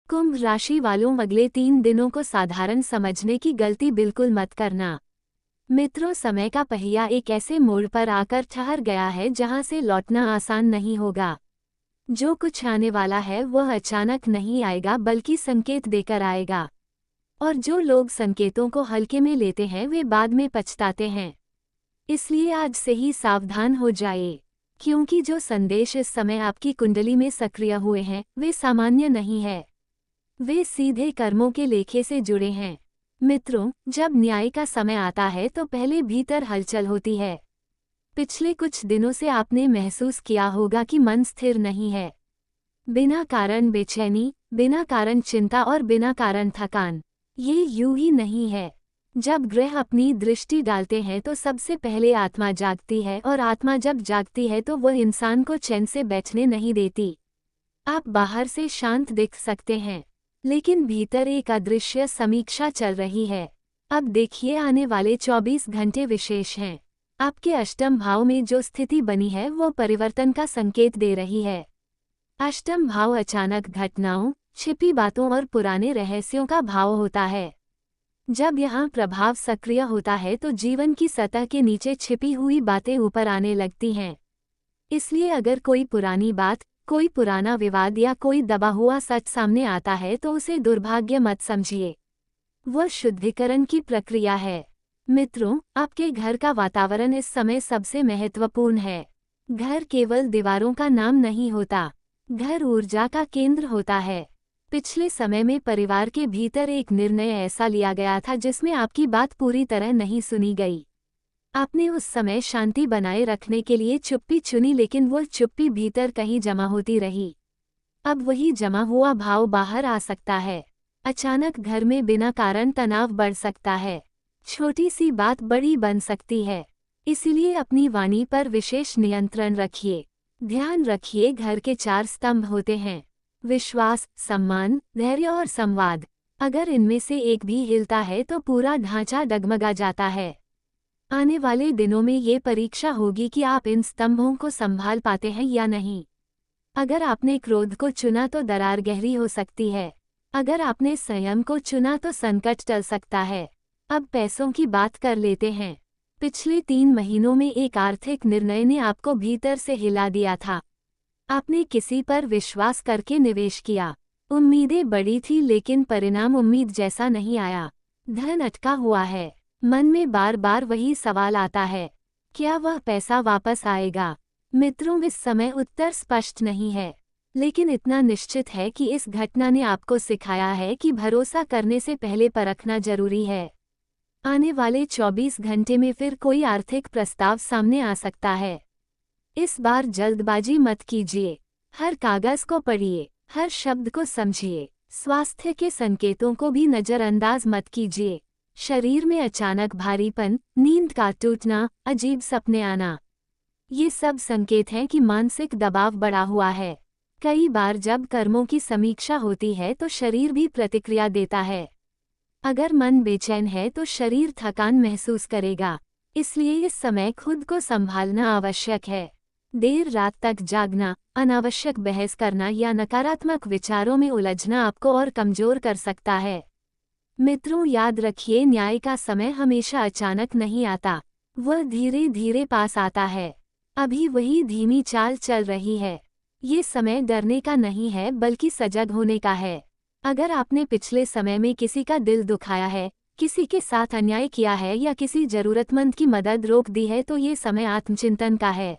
कुंभ राशि वालों, अगले 3 दिनों को साधारण समझने की गलती बिल्कुल मत करना। मित्रों, समय का पहिया एक ऐसे मोड़ पर आकर ठहर गया है जहां से लौटना आसान नहीं होगा। जो कुछ आने वाला है वह अचानक नहीं आएगा बल्कि संकेत देकर आएगा। और जो लोग संकेतों को हल्के में लेते हैं वे बाद में पछताते हैं। इसलिए आज से ही सावधान हो जाइए, क्योंकि जो संदेश इस समय आपकी कुंडली में सक्रिय हुए हैं वे सामान्य नहीं है। वे सीधे कर्मों के लेखे से जुड़े हैं। मित्रों, जब न्याय का समय आता है तो पहले भीतर हलचल होती है। पिछले कुछ दिनों से आपने महसूस किया होगा कि मन स्थिर नहीं है। बिना कारण बेचैनी, बिना कारण चिंता और बिना कारण थकान। ये यूं ही नहीं है। जब ग्रह अपनी दृष्टि डालते हैं तो सबसे पहले आत्मा जागती है, और आत्मा जब जागती है तो वह इंसान को चैन से बैठने नहीं देती। आप बाहर से शांत दिख सकते हैं, लेकिन भीतर एक अदृश्य समीक्षा चल रही है। अब देखिए, आने वाले 24 घंटे विशेष हैं। आपके अष्टम भाव में जो स्थिति बनी है वो परिवर्तन का संकेत दे रही है। अष्टम भाव अचानक घटनाओं, छिपी बातों और पुराने रहस्यों का भाव होता है। जब यहाँ प्रभाव सक्रिय होता है तो जीवन की सतह के नीचे छिपी हुई बातें ऊपर आने लगती हैं। इसलिए अगर कोई पुरानी बात, कोई पुराना विवाद या कोई दबा हुआ सच सामने आता है तो उसे दुर्भाग्य मत समझिए। वह शुद्धिकरण की प्रक्रिया है। मित्रों, आपके घर का वातावरण इस समय सबसे महत्वपूर्ण है। घर केवल दीवारों का नाम नहीं होता, घर ऊर्जा का केंद्र होता है। पिछले समय में परिवार के भीतर एक निर्णय ऐसा लिया गया था जिसमें आपकी बात पूरी तरह नहीं सुनी गई। आपने उस समय शांति बनाए रखने के लिए चुप्पी चुनी, लेकिन वह चुप्पी भीतर कहीं जमा होती रही। अब वही जमा हुआ भाव बाहर आ सकता है। अचानक घर में बिना कारण तनाव बढ़ सकता है। छोटी सी बात बड़ी बन सकती है। इसीलिए अपनी वाणी पर विशेष नियंत्रण रखिए। ध्यान रखिए, घर के 4 स्तंभ होते हैं: विश्वास, सम्मान, धैर्य और संवाद। अगर इनमें से एक भी हिलता है तो पूरा ढांचा डगमगा जाता है। आने वाले दिनों में ये परीक्षा होगी कि आप इन स्तंभों को संभाल पाते हैं या नहीं। अगर आपने क्रोध को चुना तो दरार गहरी हो सकती है। अगर आपने संयम को चुना तो संकट टल सकता है। अब पैसों की बात कर लेते हैं। पिछले 3 महीनों में एक आर्थिक निर्णय ने आपको भीतर से हिला दिया था। आपने किसी पर विश्वास करके निवेश किया। उम्मीदें बड़ी थी लेकिन परिणाम उम्मीद जैसा नहीं आया। धन अटका हुआ है। मन में बार बार वही सवाल आता है, क्या वह पैसा वापस आएगा? मित्रों, इस समय उत्तर स्पष्ट नहीं है, लेकिन इतना निश्चित है कि इस घटना ने आपको सिखाया है कि भरोसा करने से पहले परखना जरूरी है। आने वाले 24 घंटे में फिर कोई आर्थिक प्रस्ताव सामने आ सकता है। इस बार जल्दबाजी मत कीजिए। हर कागज को पढ़िए, हर शब्द को समझिए। स्वास्थ्य के संकेतों को भी नजरअंदाज मत कीजिए। शरीर में अचानक भारीपन, नींद का टूटना, अजीब सपने आना, ये सब संकेत हैं कि मानसिक दबाव बढ़ा हुआ है। कई बार जब कर्मों की समीक्षा होती है तो शरीर भी प्रतिक्रिया देता है। अगर मन बेचैन है तो शरीर थकान महसूस करेगा। इसलिए इस समय खुद को संभालना आवश्यक है। देर रात तक जागना, अनावश्यक बहस करना या नकारात्मक विचारों में उलझना आपको और कमजोर कर सकता है। मित्रों, याद रखिए, न्याय का समय हमेशा अचानक नहीं आता, वह धीरे धीरे पास आता है। अभी वही धीमी चाल चल रही है। ये समय डरने का नहीं है बल्कि सजग होने का है। अगर आपने पिछले समय में किसी का दिल दुखाया है, किसी के साथ अन्याय किया है या किसी जरूरतमंद की मदद रोक दी है तो ये समय आत्मचिंतन का है।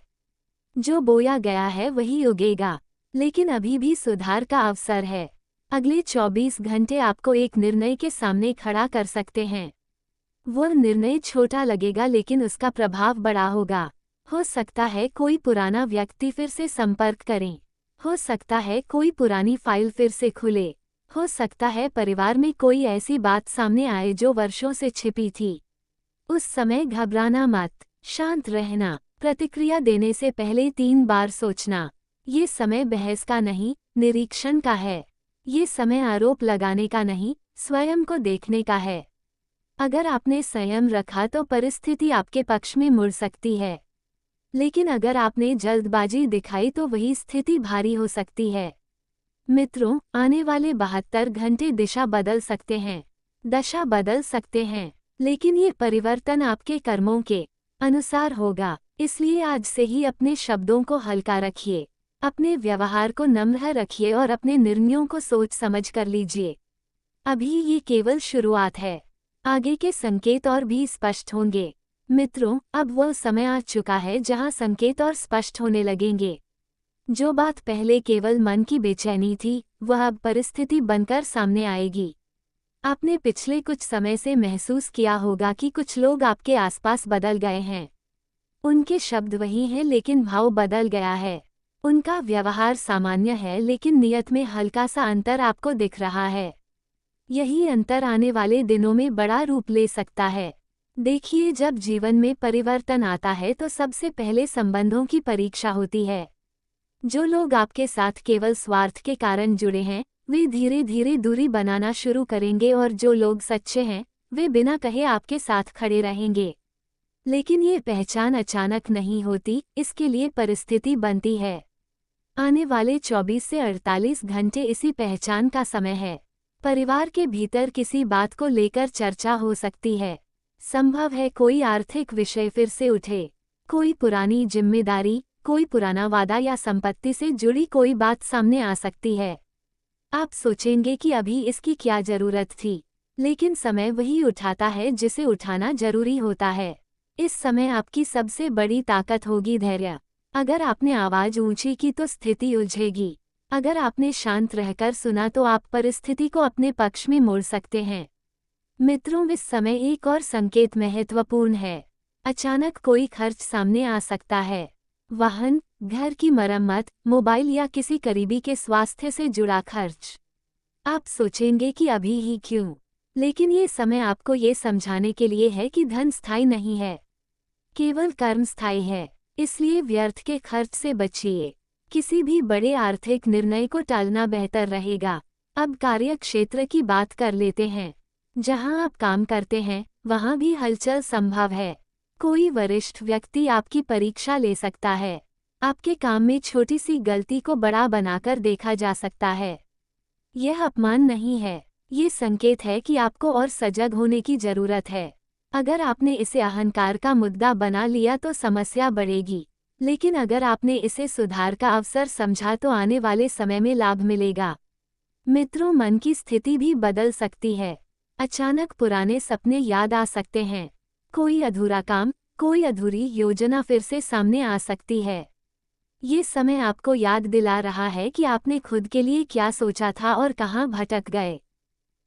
जो बोया गया है वही उगेगा, लेकिन अभी भी सुधार का अवसर है। अगले 24 घंटे आपको एक निर्णय के सामने खड़ा कर सकते हैं। वह निर्णय छोटा लगेगा लेकिन उसका प्रभाव बड़ा होगा। हो सकता है कोई पुराना व्यक्ति फिर से संपर्क करें। हो सकता है कोई पुरानी फाइल फिर से खुले। हो सकता है परिवार में कोई ऐसी बात सामने आए जो वर्षों से छिपी थी। उस समय घबराना मत, शांत रहना, प्रतिक्रिया देने से पहले 3 बार सोचना। ये समय बहस का नहीं, निरीक्षण का है। ये समय आरोप लगाने का नहीं, स्वयं को देखने का है। अगर आपने संयम रखा तो परिस्थिति आपके पक्ष में मुड़ सकती है, लेकिन अगर आपने जल्दबाजी दिखाई तो वही स्थिति भारी हो सकती है। मित्रों, आने वाले 72 घंटे दशा बदल सकते हैं, लेकिन ये परिवर्तन आपके कर्मों के अनुसार होगा। इसलिए आज से ही अपने शब्दों को हल्का रखिए, अपने व्यवहार को नम्र रखिए और अपने निर्णयों को सोच समझ कर लीजिए। अभी ये केवल शुरुआत है, आगे के संकेत और भी स्पष्ट होंगे। मित्रों, अब वह समय आ चुका है जहां संकेत और स्पष्ट होने लगेंगे। जो बात पहले केवल मन की बेचैनी थी, वह अब परिस्थिति बनकर सामने आएगी। आपने पिछले कुछ समय से महसूस किया होगा कि कुछ लोग आपके आसपास बदल गए हैं। उनके शब्द वही हैं लेकिन भाव बदल गया है। उनका व्यवहार सामान्य है लेकिन नियत में हल्का सा अंतर आपको दिख रहा है। यही अंतर आने वाले दिनों में बड़ा रूप ले सकता है। देखिए, जब जीवन में परिवर्तन आता है तो सबसे पहले संबंधों की परीक्षा होती है। जो लोग आपके साथ केवल स्वार्थ के कारण जुड़े हैं, वे धीरे धीरे दूरी बनाना शुरू करेंगे और जो लोग सच्चे हैं, वे बिना कहे आपके साथ खड़े रहेंगे। लेकिन ये पहचान अचानक नहीं होती, इसके लिए परिस्थिति बनती है। आने वाले 24 से 48 घंटे इसी पहचान का समय है। परिवार के भीतर किसी बात को लेकर चर्चा हो सकती है। संभव है कोई आर्थिक विषय फिर से उठे, कोई पुरानी जिम्मेदारी, कोई पुराना वादा या संपत्ति से जुड़ी कोई बात सामने आ सकती है। आप सोचेंगे कि अभी इसकी क्या जरूरत थी, लेकिन समय वही उठाता है जिसे उठाना जरूरी होता है। इस समय आपकी सबसे बड़ी ताकत होगी धैर्य। अगर आपने आवाज ऊंची की तो स्थिति उलझेगी। अगर आपने शांत रहकर सुना तो आप परिस्थिति को अपने पक्ष में मोड़ सकते हैं। मित्रों, इस समय एक और संकेत महत्वपूर्ण है। अचानक कोई खर्च सामने आ सकता है। वाहन, घर की मरम्मत, मोबाइल या किसी करीबी के स्वास्थ्य से जुड़ा खर्च। आप सोचेंगे कि अभी ही क्यों, लेकिन ये समय आपको ये समझाने के लिए है कि धन स्थायी नहीं है, केवल कर्म स्थायी है। इसलिए व्यर्थ के खर्च से बचिए। किसी भी बड़े आर्थिक निर्णय को टालना बेहतर रहेगा। अब कार्य क्षेत्र की बात कर लेते हैं। जहां आप काम करते हैं, वहां भी हलचल संभव है। कोई वरिष्ठ व्यक्ति आपकी परीक्षा ले सकता है। आपके काम में छोटी सी गलती को बड़ा बनाकर देखा जा सकता है। यह अपमान नहीं है, ये संकेत है कि आपको और सजग होने की जरूरत है। अगर आपने इसे अहंकार का मुद्दा बना लिया तो समस्या बढ़ेगी, लेकिन अगर आपने इसे सुधार का अवसर समझा तो आने वाले समय में लाभ मिलेगा। मित्रों, मन की स्थिति भी बदल सकती है। अचानक पुराने सपने याद आ सकते हैं। कोई अधूरा काम, कोई अधूरी योजना फिर से सामने आ सकती है। ये समय आपको याद दिला रहा है कि आपने खुद के लिए क्या सोचा था और कहाँ भटक गए।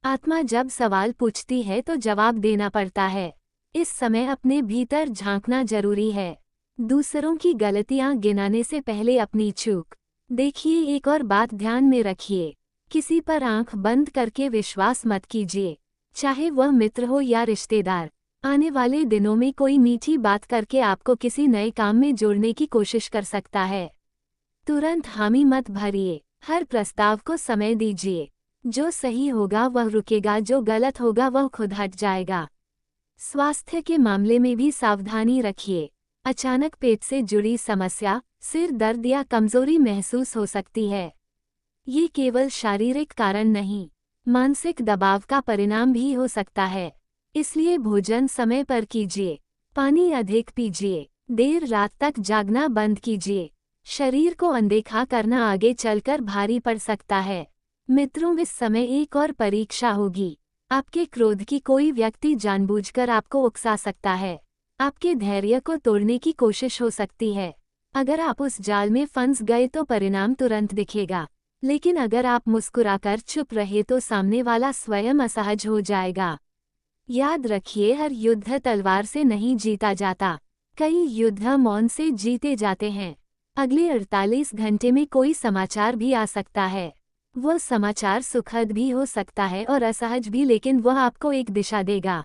आत्मा जब सवाल पूछती है तो जवाब देना पड़ता है। इस समय अपने भीतर झांकना जरूरी है। दूसरों की गलतियां गिनाने से पहले अपनी चूक देखिए। एक और बात ध्यान में रखिए, किसी पर आंख बंद करके विश्वास मत कीजिए, चाहे वह मित्र हो या रिश्तेदार। आने वाले दिनों में कोई मीठी बात करके आपको किसी नए काम में जोड़ने की कोशिश कर सकता है। तुरंत हामी मत भरिए, हर प्रस्ताव को समय दीजिए। जो सही होगा वह रुकेगा, जो गलत होगा वह खुद हट जाएगा। स्वास्थ्य के मामले में भी सावधानी रखिए। अचानक पेट से जुड़ी समस्या, सिर दर्द या कमजोरी महसूस हो सकती है। ये केवल शारीरिक कारण नहीं, मानसिक दबाव का परिणाम भी हो सकता है। इसलिए भोजन समय पर कीजिए, पानी अधिक पीजिए, देर रात तक जागना बंद कीजिए। शरीर को अनदेखा करना आगे चलकर भारी पड़ सकता है। मित्रों, इस समय एक और परीक्षा होगी। आपके क्रोध की कोई व्यक्ति जानबूझकर आपको उकसा सकता है। आपके धैर्य को तोड़ने की कोशिश हो सकती है। अगर आप उस जाल में फंस गए तो परिणाम तुरंत दिखेगा, लेकिन अगर आप मुस्कुराकर चुप रहे तो सामने वाला स्वयं असहज हो जाएगा। याद रखिए, हर युद्ध तलवार से नहीं जीता जाता, कई युद्ध मौन से जीते जाते हैं। अगले 48 घंटे में कोई समाचार भी आ सकता है। वह समाचार सुखद भी हो सकता है और असहज भी, लेकिन वह आपको एक दिशा देगा।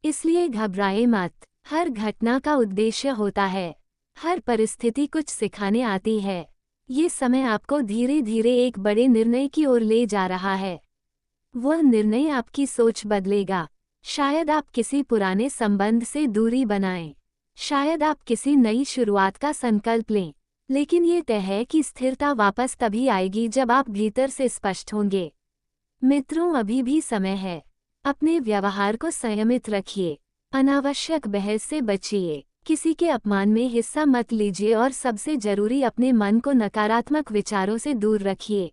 इसलिए घबराए मत, हर घटना का उद्देश्य होता है, हर परिस्थिति कुछ सिखाने आती है। ये समय आपको धीरे धीरे एक बड़े निर्णय की ओर ले जा रहा है। वह निर्णय आपकी सोच बदलेगा। शायद आप किसी पुराने संबंध से दूरी बनाएं, शायद आप किसी नई शुरुआत का संकल्प लें, लेकिन ये तय है कि स्थिरता वापस तभी आएगी जब आप भीतर से स्पष्ट होंगे। मित्रों, अभी भी समय है। अपने व्यवहार को संयमित रखिए। अनावश्यक बहस से बचिए। किसी के अपमान में हिस्सा मत लीजिए और सबसे जरूरी, अपने मन को नकारात्मक विचारों से दूर रखिए।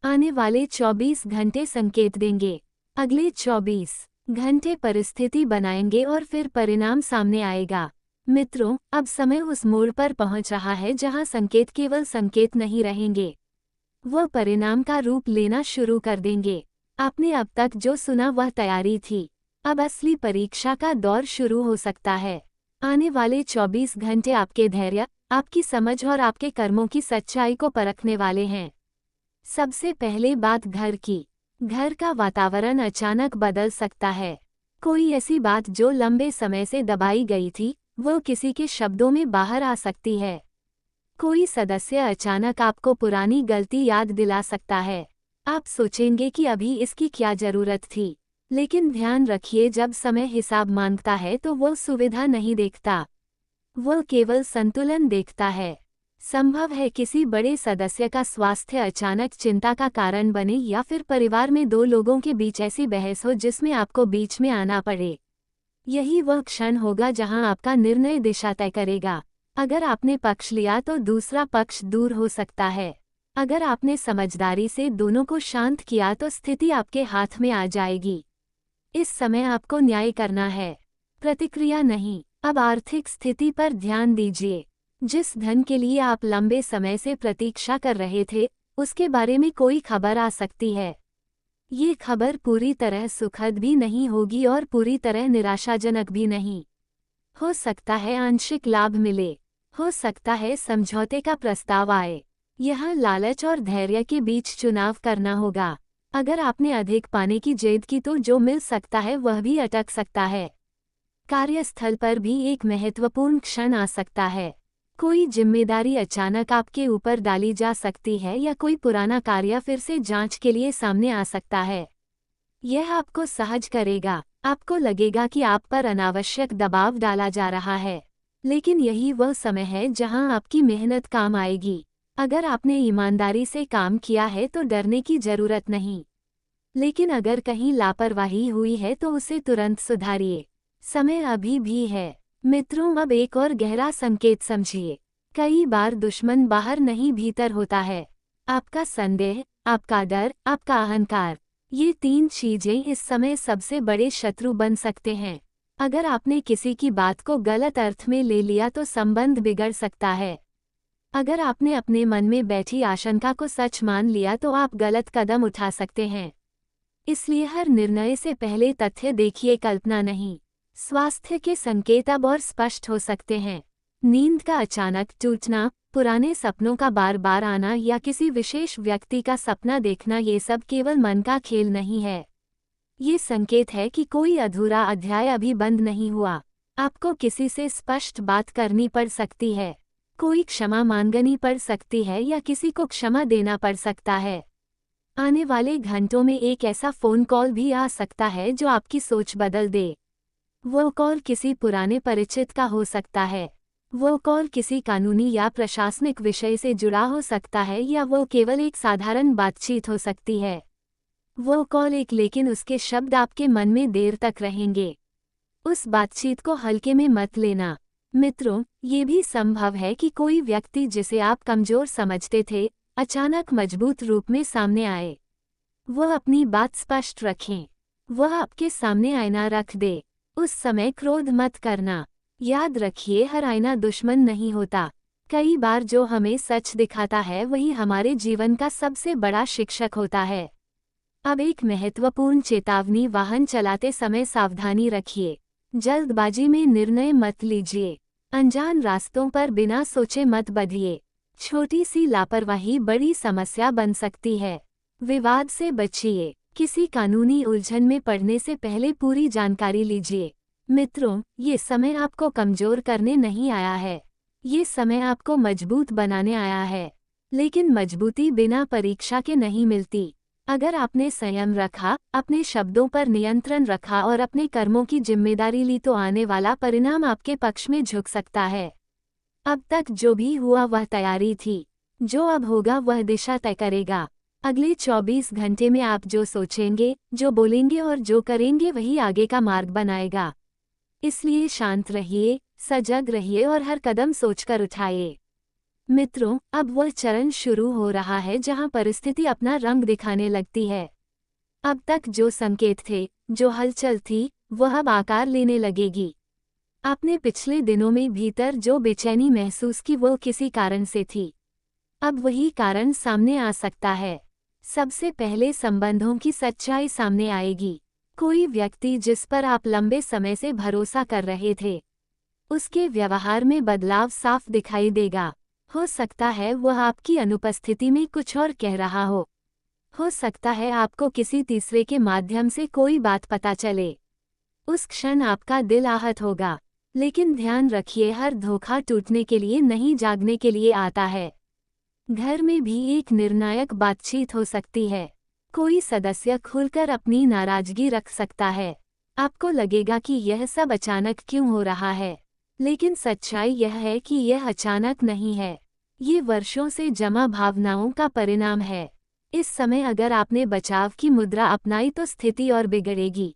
आने वाले 24 घंटे संकेत देंगे। अगले 24 घंटे परिस्थिति बनाएंगे और फिर परिणाम सामने आएगा। मित्रों, अब समय उस मोड़ पर पहुंच रहा है जहां संकेत केवल संकेत नहीं रहेंगे, वह परिणाम का रूप लेना शुरू कर देंगे। आपने अब तक जो सुना वह तैयारी थी। अब असली परीक्षा का दौर शुरू हो सकता है। आने वाले 24 घंटे आपके धैर्य, आपकी समझ और आपके कर्मों की सच्चाई को परखने वाले हैं। सबसे पहले बात घर की। घर का वातावरण अचानक बदल सकता है। कोई ऐसी बात जो लंबे समय से दबाई गई थी, वो किसी के शब्दों में बाहर आ सकती है। कोई सदस्य अचानक आपको पुरानी गलती याद दिला सकता है। आप सोचेंगे कि अभी इसकी क्या जरूरत थी, लेकिन ध्यान रखिए, जब समय हिसाब मांगता है तो वो सुविधा नहीं देखता, वो केवल संतुलन देखता है। संभव है किसी बड़े सदस्य का स्वास्थ्य अचानक चिंता का कारण बने, या फिर परिवार में दो लोगों के बीच ऐसी बहस हो जिसमें आपको बीच में आना पड़े। यही वह क्षण होगा जहां आपका निर्णय दिशा तय करेगा। अगर आपने पक्ष लिया तो दूसरा पक्ष दूर हो सकता है। अगर आपने समझदारी से दोनों को शांत किया तो स्थिति आपके हाथ में आ जाएगी। इस समय आपको न्याय करना है, प्रतिक्रिया नहीं। अब आर्थिक स्थिति पर ध्यान दीजिए। जिस धन के लिए आप लंबे समय से प्रतीक्षा कर रहे थे, उसके बारे में कोई खबर आ सकती है। ये खबर पूरी तरह सुखद भी नहीं होगी और पूरी तरह निराशाजनक भी नहीं। हो सकता है आंशिक लाभ मिले, हो सकता है समझौते का प्रस्ताव आए। यह लालच और धैर्य के बीच चुनाव करना होगा। अगर आपने अधिक पाने की जिद की तो जो मिल सकता है वह भी अटक सकता है। कार्यस्थल पर भी एक महत्वपूर्ण क्षण आ सकता है। कोई जिम्मेदारी अचानक आपके ऊपर डाली जा सकती है, या कोई पुराना कार्य फिर से जांच के लिए सामने आ सकता है। यह आपको सहज करेगा। आपको लगेगा कि आप पर अनावश्यक दबाव डाला जा रहा है, लेकिन यही वह समय है जहां आपकी मेहनत काम आएगी। अगर आपने ईमानदारी से काम किया है तो डरने की जरूरत नहीं, लेकिन अगर कहीं लापरवाही हुई है तो उसे तुरंत सुधारिए। समय अभी भी है। मित्रों, अब एक और गहरा संकेत समझिए। कई बार दुश्मन बाहर नहीं भीतर होता है। आपका संदेह, आपका डर, आपका अहंकार, ये तीन चीजें इस समय सबसे बड़े शत्रु बन सकते हैं। अगर आपने किसी की बात को गलत अर्थ में ले लिया तो संबंध बिगड़ सकता है। अगर आपने अपने मन में बैठी आशंका को सच मान लिया तो आप गलत कदम उठा सकते हैं। इसलिए हर निर्णय से पहले तथ्य देखिए, कल्पना नहीं। स्वास्थ्य के संकेत अब और स्पष्ट हो सकते हैं। नींद का अचानक टूटना, पुराने सपनों का बार बार आना या किसी विशेष व्यक्ति का सपना देखना, ये सब केवल मन का खेल नहीं है। ये संकेत है कि कोई अधूरा अध्याय अभी बंद नहीं हुआ। आपको किसी से स्पष्ट बात करनी पड़ सकती है, कोई क्षमा मांगनी पड़ सकती है, या किसी को क्षमा देना पड़ सकता है। आने वाले घंटों में एक ऐसा फोन कॉल भी आ सकता है जो आपकी सोच बदल दे। वो कॉल किसी पुराने परिचित का हो सकता है, वो कॉल किसी कानूनी या प्रशासनिक विषय से जुड़ा हो सकता है, या वो केवल एक साधारण बातचीत हो सकती है। वो कॉल एक, लेकिन उसके शब्द आपके मन में देर तक रहेंगे। उस बातचीत को हल्के में मत लेना। मित्रों, ये भी संभव है कि कोई व्यक्ति जिसे आप कमजोर समझते थे, अचानक मजबूत रूप में सामने आए। वह अपनी बात स्पष्ट रखें, वह आपके सामने आईना रख दे। उस समय क्रोध मत करना। याद रखिए, हर आईना दुश्मन नहीं होता। कई बार जो हमें सच दिखाता है वही हमारे जीवन का सबसे बड़ा शिक्षक होता है। अब एक महत्वपूर्ण चेतावनी, वाहन चलाते समय सावधानी रखिए। जल्दबाजी में निर्णय मत लीजिए। अनजान रास्तों पर बिना सोचे मत बढ़िए। छोटी सी लापरवाही बड़ी समस्या बन सकती है। विवाद से बचिए। किसी कानूनी उलझन में पड़ने से पहले पूरी जानकारी लीजिए। मित्रों, ये समय आपको कमजोर करने नहीं आया है, ये समय आपको मजबूत बनाने आया है। लेकिन मजबूती बिना परीक्षा के नहीं मिलती। अगर आपने संयम रखा, अपने शब्दों पर नियंत्रण रखा और अपने कर्मों की जिम्मेदारी ली तो आने वाला परिणाम आपके पक्ष में झुक सकता है। अब तक जो भी हुआ वह तैयारी थी, जो अब होगा वह दिशा तय करेगा। अगले 24 घंटे में आप जो सोचेंगे, जो बोलेंगे और जो करेंगे वही आगे का मार्ग बनाएगा। इसलिए शांत रहिए, सजग रहिए और हर कदम सोचकर उठाइए। मित्रों, अब वह चरण शुरू हो रहा है जहां परिस्थिति अपना रंग दिखाने लगती है। अब तक जो संकेत थे, जो हलचल थी, वह अब आकार लेने लगेगी। आपने पिछले दिनों में भीतर जो बेचैनी महसूस की वो किसी कारण से थी। अब वही कारण सामने आ सकता है। सबसे पहले संबंधों की सच्चाई सामने आएगी। कोई व्यक्ति जिस पर आप लंबे समय से भरोसा कर रहे थे, उसके व्यवहार में बदलाव साफ दिखाई देगा। हो सकता है वह आपकी अनुपस्थिति में कुछ और कह रहा हो सकता है आपको किसी तीसरे के माध्यम से कोई बात पता चले। उस क्षण आपका दिल आहत होगा, लेकिन ध्यान रखिए हर धोखा टूटने के लिए नहीं जागने के लिए आता है। घर में भी एक निर्णायक बातचीत हो सकती है। कोई सदस्य खुलकर अपनी नाराजगी रख सकता है। आपको लगेगा कि यह सब अचानक क्यों हो रहा है, लेकिन सच्चाई यह है कि यह अचानक नहीं है। ये वर्षों से जमा भावनाओं का परिणाम है। इस समय अगर आपने बचाव की मुद्रा अपनाई तो स्थिति और बिगड़ेगी।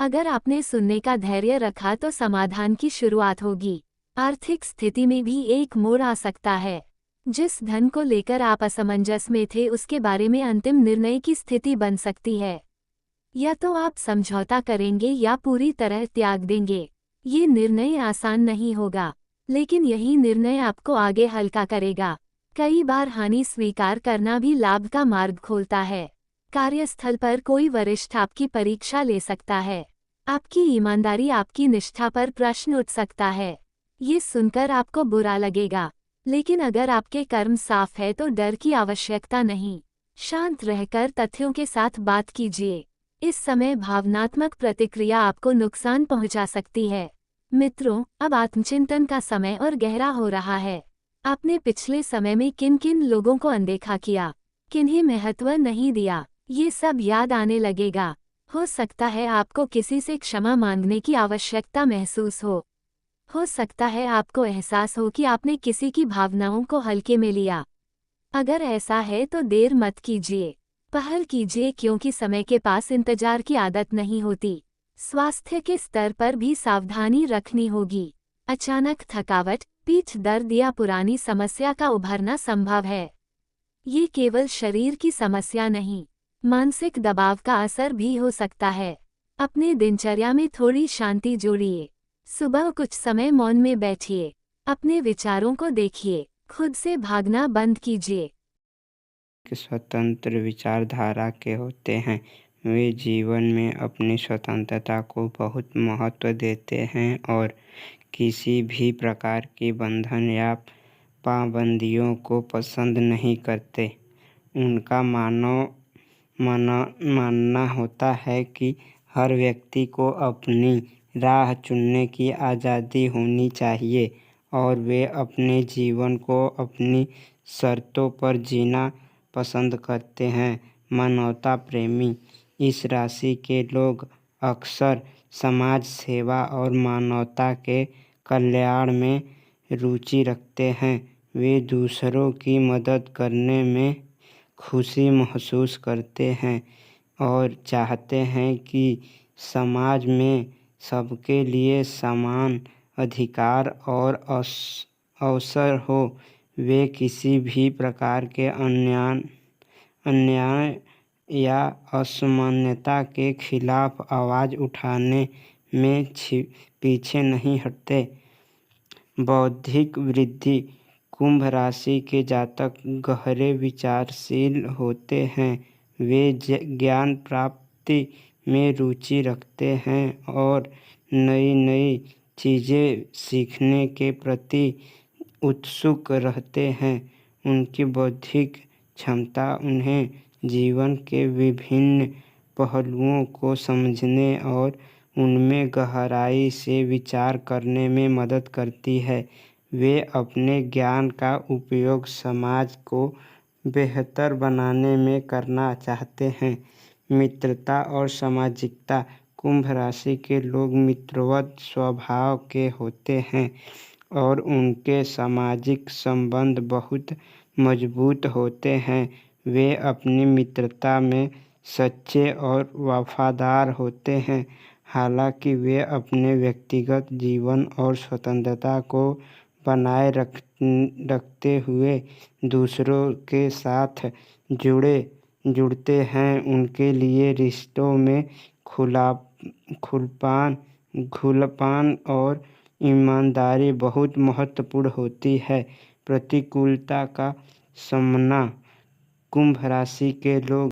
अगर आपने सुनने का धैर्य रखा तो समाधान की शुरुआत होगी। आर्थिक स्थिति में भी एक मोड़ आ सकता है। जिस धन को लेकर आप असमंजस में थे उसके बारे में अंतिम निर्णय की स्थिति बन सकती है। या तो आप समझौता करेंगे या पूरी तरह त्याग देंगे। ये निर्णय आसान नहीं होगा, लेकिन यही निर्णय आपको आगे हल्का करेगा। कई बार हानि स्वीकार करना भी लाभ का मार्ग खोलता है। कार्यस्थल पर कोई वरिष्ठ आपकी परीक्षा ले सकता है। आपकी ईमानदारी, आपकी निष्ठा पर प्रश्न उठ सकता है। ये सुनकर आपको बुरा लगेगा, लेकिन अगर आपके कर्म साफ है तो डर की आवश्यकता नहीं। शांत रहकर तथ्यों के साथ बात कीजिए। इस समय भावनात्मक प्रतिक्रिया आपको नुकसान पहुंचा सकती है। मित्रों, अब आत्मचिंतन का समय और गहरा हो रहा है। आपने पिछले समय में किन किन लोगों को अनदेखा किया, किन्हें महत्व नहीं दिया, ये सब याद आने लगेगा। हो सकता है आपको किसी से क्षमा मांगने की आवश्यकता महसूस हो सकता है आपको एहसास हो कि आपने किसी की भावनाओं को हल्के में लिया। अगर ऐसा है तो देर मत कीजिए, पहल कीजिए, क्योंकि समय के पास इंतजार की आदत नहीं होती। स्वास्थ्य के स्तर पर भी सावधानी रखनी होगी। अचानक थकावट, पीठ दर्द या पुरानी समस्या का उभरना संभव है। ये केवल शरीर की समस्या नहीं, मानसिक दबाव का असर भी हो सकता है। अपने दिनचर्या में थोड़ी शांति जोड़िए। सुबह कुछ समय मौन में बैठिए, अपने विचारों को देखिए, खुद से भागना बंद कीजिए। स्वतंत्र विचारधारा के होते हैं। वे जीवन में अपनी स्वतंत्रता को बहुत महत्व देते हैं और किसी भी प्रकार की बंधन या पाबंदियों को पसंद नहीं करते। उनका मानना होता है कि हर व्यक्ति को अपनी राह चुनने की आज़ादी होनी चाहिए और वे अपने जीवन को अपनी शर्तों पर जीना पसंद करते हैं। मानवता प्रेमी इस राशि के लोग अक्सर समाज सेवा और मानवता के कल्याण में रुचि रखते हैं। वे दूसरों की मदद करने में खुशी महसूस करते हैं और चाहते हैं कि समाज में सबके लिए समान अधिकार और अवसर हो। वे किसी भी प्रकार के अन्याय या असमानता के खिलाफ आवाज़ उठाने में पीछे नहीं हटते। बौद्धिक वृद्धि कुंभ राशि के जातक गहरे विचारशील होते हैं। वे ज्ञान प्राप्ति में रुचि रखते हैं और नई नई चीज़ें सीखने के प्रति उत्सुक रहते हैं। उनकी बौद्धिक क्षमता उन्हें जीवन के विभिन्न पहलुओं को समझने और उनमें गहराई से विचार करने में मदद करती है। वे अपने ज्ञान का उपयोग समाज को बेहतर बनाने में करना चाहते हैं। मित्रता और सामाजिकता कुंभ राशि के लोग मित्रवत स्वभाव के होते हैं। और उनके सामाजिक संबंध बहुत मजबूत होते हैं। वे अपनी मित्रता में सच्चे और वफादार होते हैं। हालांकि वे अपने व्यक्तिगत जीवन और स्वतंत्रता को बनाए रखते हुए दूसरों के साथ जुड़ते हैं। उनके लिए रिश्तों में खुलापन और ईमानदारी बहुत महत्वपूर्ण होती है। प्रतिकूलता का सामना कुंभ राशि के लोग